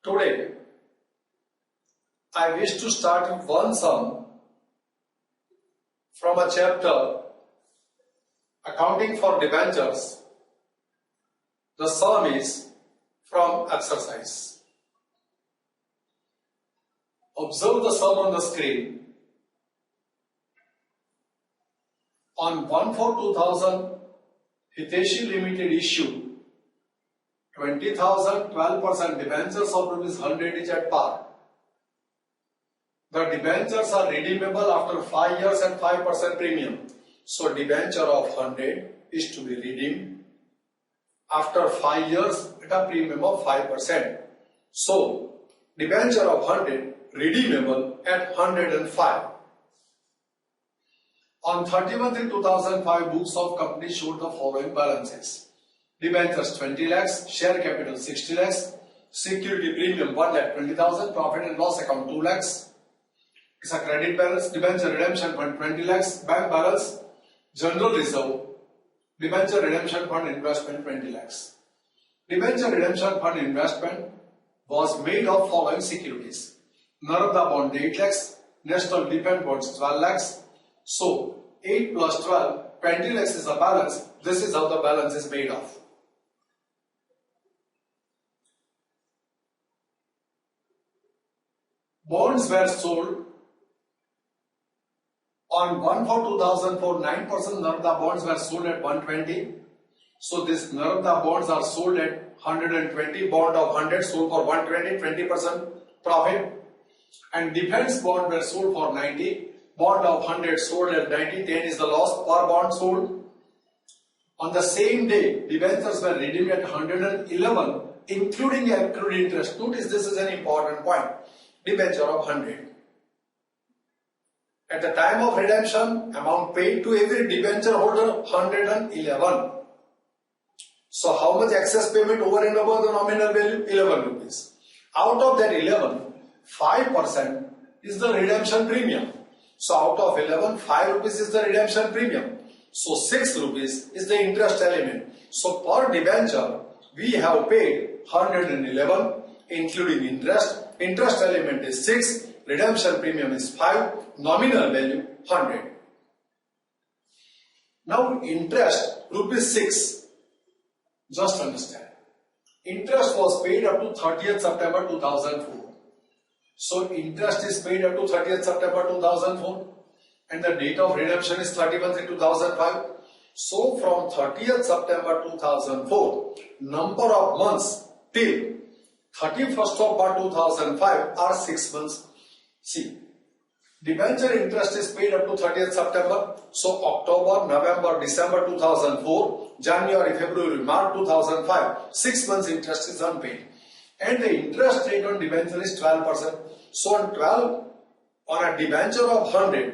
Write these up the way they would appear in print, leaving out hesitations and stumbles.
Today, I wish to start with one sum from a chapter Accounting for Debentures. The sum is from exercise. Observe the sum on the screen. On 1/4/2000, Hiteshi Limited issued 20,000 12% debentures of ₹100 each at par. The debentures are redeemable after 5 years at 5% premium. So debenture of 100 is to be redeemed after 5 years at a premium of 5%. So debenture of 100 redeemable at 105. On 31/3/2005, books of company showed the following balances. Debentures 20 lakhs, share capital 60 lakhs, security premium 1,20,000, profit and loss account 2 lakhs. It's a credit balance. Debenture redemption fund 20 lakhs, bank balance, general reserve, debenture redemption fund investment 20 lakhs. Debenture redemption fund investment was made of following securities. Narada bond 8 lakhs, National Defence bonds 12 lakhs. So 8 plus 12, 20 lakhs is the balance. This is how the balance is made of. Bonds were sold on 1/4/2004, 9% Narada bonds were sold at 120. So this Narada bonds are sold at 120, bond of 100 sold for 120, 20% profit. And defense bond were sold for 90, bond of 100 sold at 90, 10 is the loss per bond sold. On the same day, debentures were redeemed at 111, including accrued interest. Notice this is an important point. Debenture of 100. At the time of redemption, amount paid to every debenture holder 111. So how much excess payment over and above the nominal value? 11 rupees. Out of that 11, 5% is the redemption premium. So out of 11, 5 rupees is the redemption premium. So 6 rupees is the interest element. So per debenture, we have paid 111 including interest. Interest element is 6, redemption premium is 5, nominal value 100. Now interest ₹6. Just understand. Interest was paid up to 30th September 2004. So interest is paid up to 30th September 2004 and the date of redemption is 31/3/2005. So from 30th September 2004, number of months till 31st of March 2005 are 6 months. See, debenture interest is paid up to 30th September. So October, November, December 2004, January, February, March 2005, 6 months interest is unpaid. And the interest rate on debenture is 12%. So on a debenture of 100,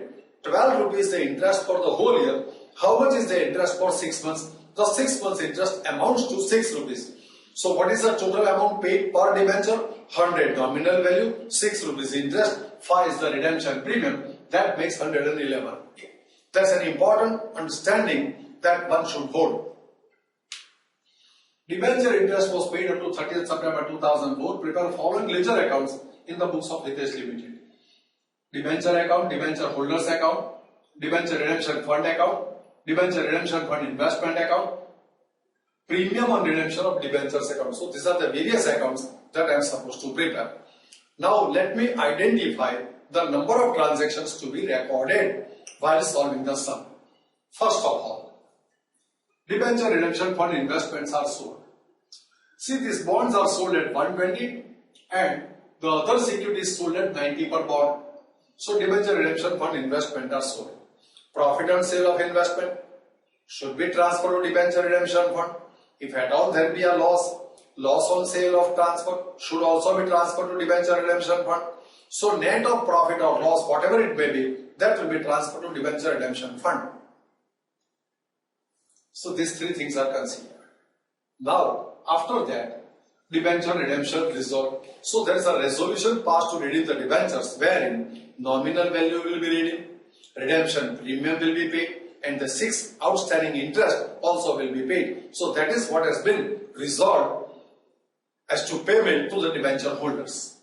12 rupees the interest for the whole year. How much is the interest for 6 months? The 6 months interest amounts to 6 rupees. So what is the total amount paid per debenture? 100 nominal value, 6 rupees interest, 5 is the redemption premium. That makes 111. That's an important understanding that one should hold. Debenture interest was paid up to 30th September 2004. Prepare following ledger accounts in the books of Hitesh Limited. Debenture account, debenture holders account, debenture redemption fund account, debenture redemption fund investment account, premium on redemption of debentures account. So these are the various accounts that I am supposed to prepare. Now let me identify the number of transactions to be recorded while solving the sum. First of all, debenture redemption fund investments are sold. See, these bonds are sold at 120 and the other securities sold at 90 per bond. So debenture redemption fund investment are sold. Profit on sale of investment should be transferred to debenture redemption fund. If at all there be a loss on sale of transfer should also be transferred to debenture redemption fund. So net of profit or loss, whatever it may be, that will be transferred to debenture redemption fund. So these three things are considered. Now, after that, debenture redemption resolved. So there is a resolution passed to redeem the debentures wherein nominal value will be redeemed, redemption premium will be paid, and the 6 outstanding interest also will be paid. So that is what has been resolved as to payment to the debenture holders.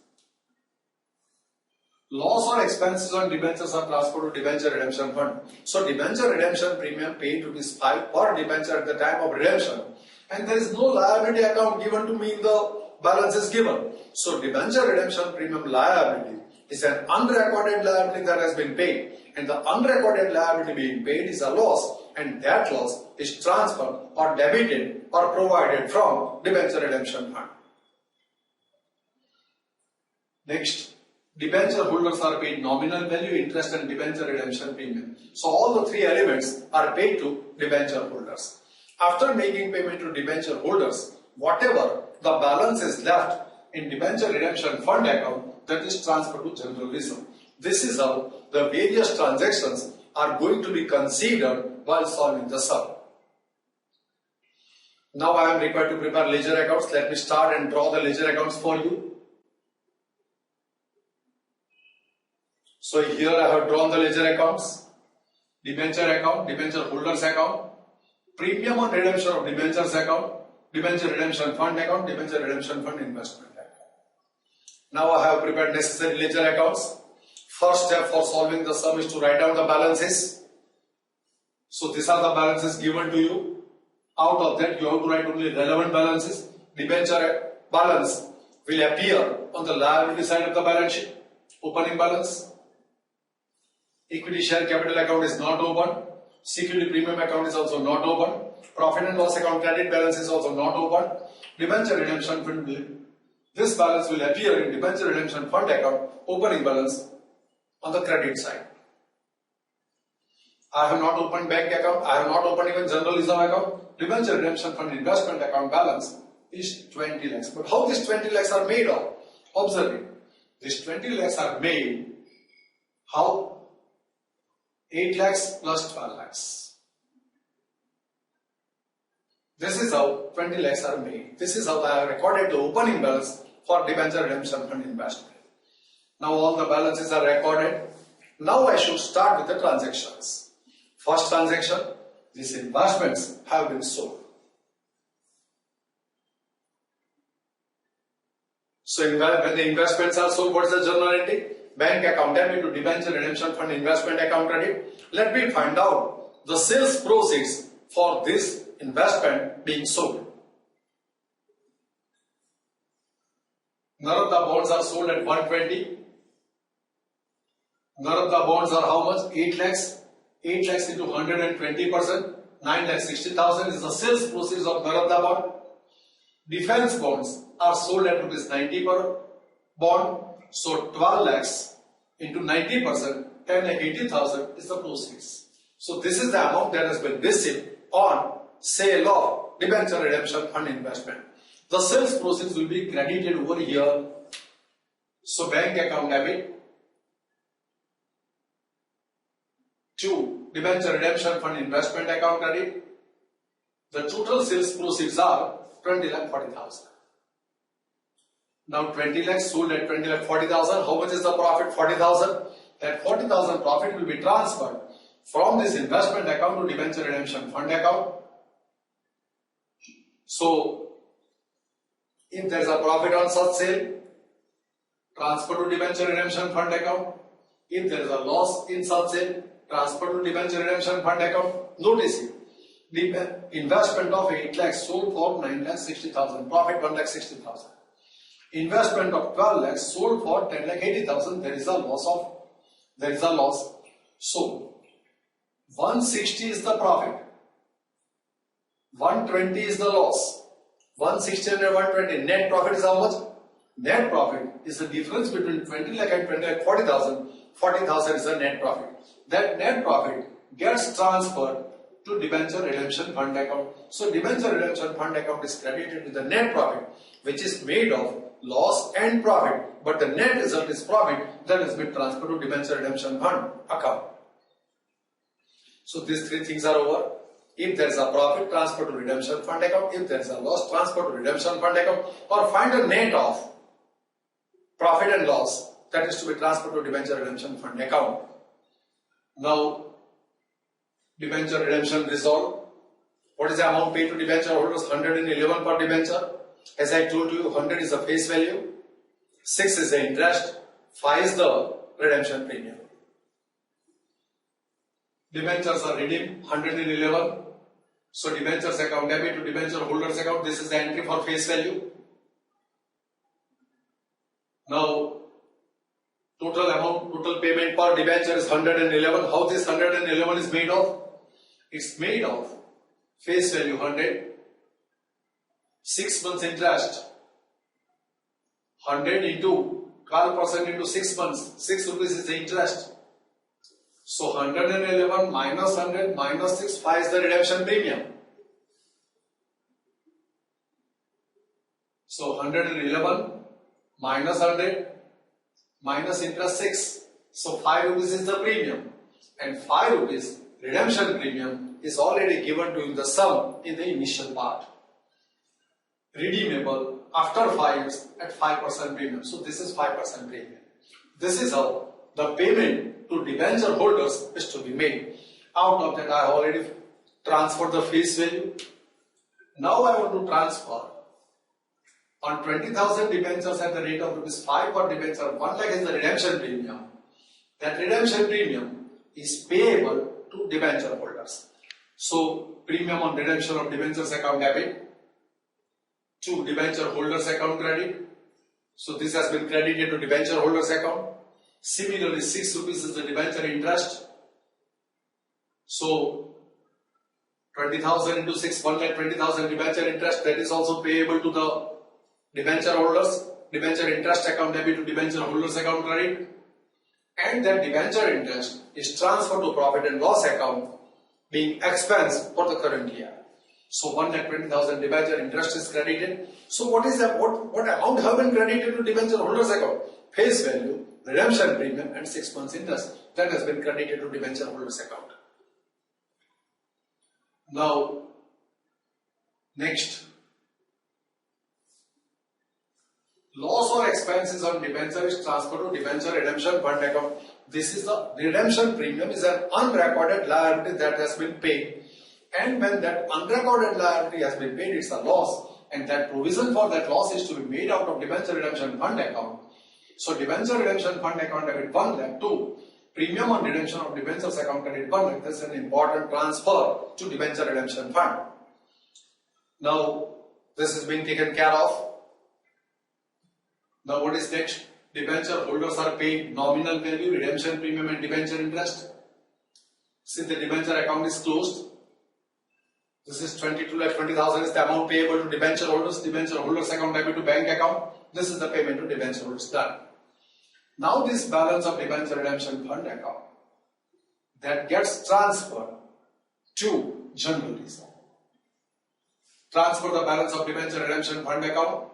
Loss or expenses on debentures are transferred to debenture redemption fund. So debenture redemption premium paid ₹5 per debenture at the time of redemption, and there is no liability account given to me in the balance is given. So debenture redemption premium liability is an unrecorded liability that has been paid, and the unrecorded liability being paid is a loss, and that loss is transferred or debited or provided from debenture redemption fund. Next, debenture holders are paid nominal value, interest and debenture redemption premium. So all the three elements are paid to debenture holders. After making payment to debenture holders, whatever the balance is left in debenture redemption fund account, that is transferred to general reserve. This is how the various transactions are going to be considered while solving the sum. Now I am required to prepare ledger accounts. Let me start and draw the ledger accounts for you. So here I have drawn the ledger accounts, debenture account, debenture holders account, premium on redemption of debentures account, debenture redemption fund account, debenture redemption fund investment account. Now I have prepared necessary ledger accounts. First step for solving the sum is to write down the balances. So these are the balances given to you. Out of that you have to write only relevant balances. Debenture balance will appear on the liability side of the balance sheet. Opening balance. Equity share capital account is not open. Security premium account is also not open. Profit and loss account credit balance is also not open. Debenture redemption fund will, this balance will appear in debenture redemption fund account opening balance on the credit side. I have not opened bank account. I have not opened even general reserve account. Debenture redemption fund investment account balance is 20 lakhs. But how these 20 lakhs are made of? Observe it. These 20 lakhs are made how? 8 lakhs plus 12 lakhs. This is how 20 lakhs are made. This is how I have recorded the opening balance for debenture redemption fund investment. Now all the balances are recorded. Now I should start with the transactions. First transaction, these investments have been sold. So when the investments are sold, what is the journal entry? Bank account debit to debenture redemption fund investment account credit. Let me find out the sales proceeds for this investment being sold. None of the bonds are sold at 120. None of the bonds are how much? 8 lakhs. 8 lakhs into 120%. 9,60,000 is the sales proceeds of none of the bond. Defense bonds are sold at ₹90 per bond. So 12 lakhs into 90%, 10,80,000 is the proceeds. So this is the amount that has been received on sale of debenture redemption fund investment. The sales proceeds will be credited over here. So bank account debit to debenture redemption fund investment account credit. The total sales proceeds are 20,40,000. Now 20 lakhs sold at 20,40,000. How much is the profit? 40,000. That 40,000 profit will be transferred from this investment account to debenture redemption fund account. So if there is a profit on such sale, transfer to debenture redemption fund account. If there is a loss in such sale, transfer to debenture redemption fund account. Notice it. The investment of 8 lakhs sold for 9,60,000. Profit 1,60,000. Investment of 12 lakhs sold for 10,80,000. There is a loss. So 160 is the profit. 120 is the loss. 160 and 120. Net profit is how much? Net profit is the difference between 20 lakh and 20 lakh 40,000. 40,000 is the net profit. That net profit gets transferred to debenture redemption fund account. So debenture redemption fund account is credited with the net profit, which is made of loss and profit, but the net result is profit that has been transferred to debenture redemption fund account. So these three things are over. If there is a profit, transfer to redemption fund account. If there is a loss, transfer to redemption fund account, or find a net of profit and loss that is to be transferred to debenture redemption fund account. Now debenture redemption resolved. What is the amount paid to debenture holders? 111 per debenture. As I told you, 100 is the face value, 6 is the interest, 5 is the redemption premium. Debentures are redeemed, 111. So debentures account debit to debenture holders account. This is the entry for face value. Now, total amount, total payment per debenture is 111. How this 111 is made of? It's made of face value 100, 6 months interest, 100 into 12% into 6 months, 6 rupees is the interest. So 111 minus 100 minus 6, 5 is the redemption premium. So 111 minus 100 minus interest 6. So 5 rupees is the premium, and 5 rupees redemption premium is already given to you in the sum in the initial part. Redeemable after 5 years at 5% premium. So this is 5% premium. This is how the payment to debenture holders is to be made. Out of that, I have already transferred the face value. Now I want to transfer on 20,000 debentures at the rate of rupees 5 per debenture, 1 lakh is the redemption premium. That redemption premium is payable to debenture holders. So premium on redemption of debentures account debit to debenture holders account credit. So this has been credited to debenture holders account. Similarly, 6 rupees is the debenture interest. So 20,000 into 6, 1 lakh 20,000 debenture interest, that is also payable to the debenture holders. Debenture interest account debit to debenture holders account credit. And that debenture interest is transferred to profit and loss account, being expense for the current year. So 1 lakh 20,000 debenture interest is credited. So what is that? What amount have been credited to debenture holders account? Face value, redemption premium, and 6 months interest that has been credited to debenture holders account. Now, next, loss or expenses on debenture is transferred to debenture redemption fund account. This is the redemption premium is an unrecorded liability that has been paid, and when that unrecorded liability has been paid, it's a loss, and that provision for that loss is to be made out of debenture redemption fund account. So debenture redemption fund account debit 1 lakh, 2 premium on redemption of debentures account credit 1 lakh. This is an important transfer to debenture redemption fund. Now this is being taken care of. Now what is next? Debenture holders are paid nominal value, redemption premium and debenture interest. Since the debenture account is closed, this is 22 lakh 20,000 is the amount payable to debenture holders account debit to bank account. This is the payment to debenture holders done. Now this balance of debenture redemption fund account that gets transferred to general reserve. Transfer the balance of debenture redemption fund account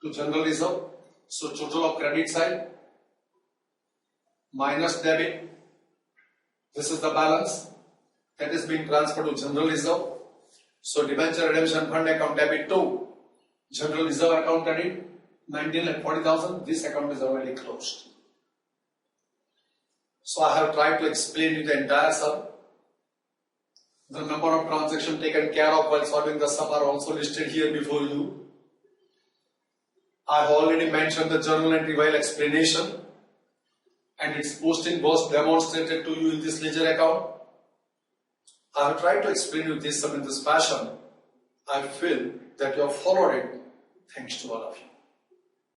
to general reserve. So total of credit side minus debit. This is the balance that is being transferred to general reserve. So debenture redemption fund account debit to general reserve account credit 19 lakh 40,000. This account is already closed. So I have tried to explain you the entire sum. The number of transactions taken care of while solving the sum are also listed here before you. I have already mentioned the journal entry while explanation, and its posting was demonstrated to you in this ledger account. I have tried to explain you this sum in this fashion. I feel that you have followed it. Thanks to all of you.